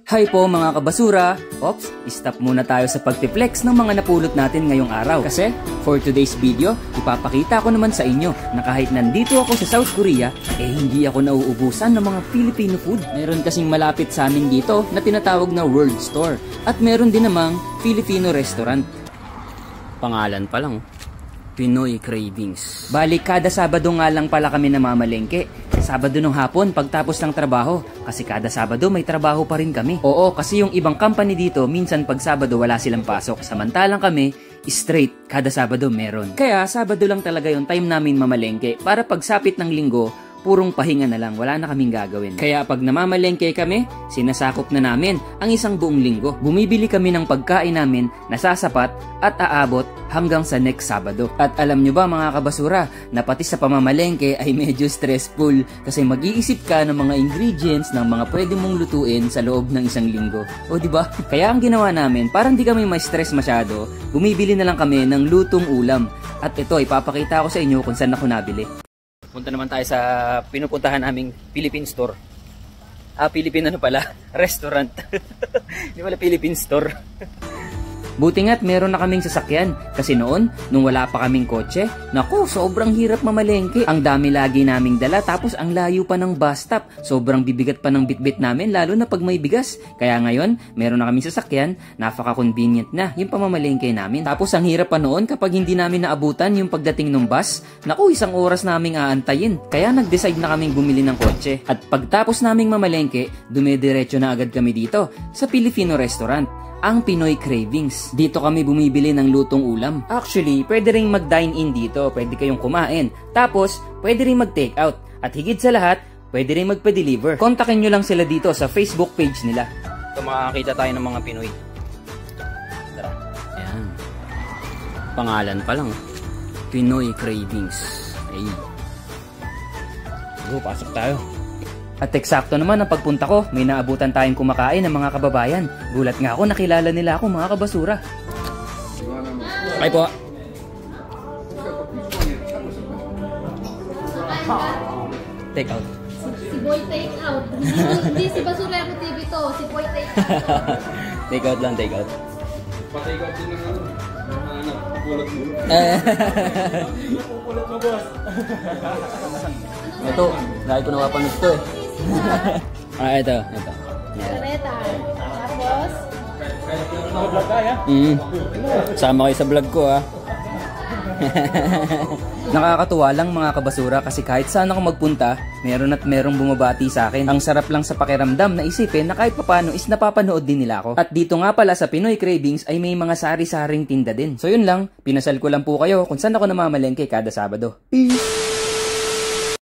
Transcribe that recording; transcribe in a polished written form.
Hi po mga kabasura! Ops, stop muna tayo sa pagpiplex ng mga napulot natin ngayong araw. Kasi, for today's video, ipapakita ko naman sa inyo na kahit nandito ako sa South Korea, hindi ako nauubusan ng mga Filipino food. Meron kasing malapit sa amin dito na tinatawag na World Store. At meron din namang Filipino restaurant. Pangalan pa lang, Pinoy Cravings. Balik kada Sabado nga lang pala kami namamalengke. Sabado ng hapon pagtapos ng trabaho. Kasi kada Sabado may trabaho pa rin kami. Oo, kasi yung ibang company dito, minsan pag Sabado wala silang pasok. Samantalang kami, straight, kada Sabado meron. Kaya Sabado lang talaga yung time namin mamalengke. Para pagsapit ng linggo, purong pahinga na lang, wala na kaming gagawin. Kaya pag namamalengke kami, sinasakop na namin ang isang buong linggo. Bumibili kami ng pagkain namin na sasapat at aabot hanggang sa next Sabado. At alam nyo ba mga kabasura, na pati sa pamamalengke ay medyo stressful kasi mag-iisip ka ng mga ingredients ng mga pwede mong lutuin sa loob ng isang linggo. O diba? Kaya ang ginawa namin, parang di kami ma-stress masyado, bumibili na lang kami ng lutong ulam. At ito, ipapakita ko sa inyo kung saan ako nabili. Punta naman tayo sa pinupuntahan naming Philippine store. Philippine ano pala? Restaurant. Hindi pala Philippine store. Buti nga't meron na kaming sasakyan. Kasi noon, nung wala pa kaming kotse, naku, sobrang hirap mamalengke. Ang dami lagi naming dala, tapos ang layo pa ng bus stop. Sobrang bibigat pa ng bitbit namin, lalo na pag may bigas. Kaya ngayon, meron na kaming sasakyan, napaka-convenient na yung pamamalengke namin. Tapos ang hirap pa noon kapag hindi namin naabutan yung pagdating ng bus, naku, isang oras naming aantayin. Kaya nag-decide na kaming bumili ng kotse. At pagtapos naming mamalengke, dumediretso na agad kami dito sa Filipino restaurant, ang Pinoy Cravings. Dito kami bumibili ng lutong ulam. Actually, pwede ring mag-dine-in dito, pwede kayong kumain. Tapos, pwede ring mag-take out. At higit sa lahat, pwede ring magpa-deliver. Kontakin nyo lang sila dito sa Facebook page nila. So, makakita tayo ng mga Pinoy. Tara. Ayan. Pangalan pa lang, Pinoy Cravings. Ay. Pasok tayo. At eksakto naman ang pagpunta ko, may naabutan tayong kumakain ng mga kababayan. Gulat nga ako, nakilala nila ako mga kabasura. Ay po. Take out. Si Boy take out. Hindi si Basura ako TV to, si Boy take out. Take out lang, take out. Pa-take out din ng ano, pupulot mo. Pupulot mo, boss. Ito, dahil ko napapanood ito eh. Ito. Kareta. Tapos? Naka-vlog ka, ya? Sama kayo sa vlog ko ha. Nakakatuwa lang mga kabasura kasi kahit saan ako magpunta, meron at merong bumabati sa akin. Ang sarap lang sa pakiramdam na isipin na kahit papano is napapanood din nila ako. At dito nga pala sa Pinoy Cravings ay may mga sari-saring tinda din. So yun lang, pinasal ko lang po kayo kung saan ako namamalengke kada Sabado. Peace!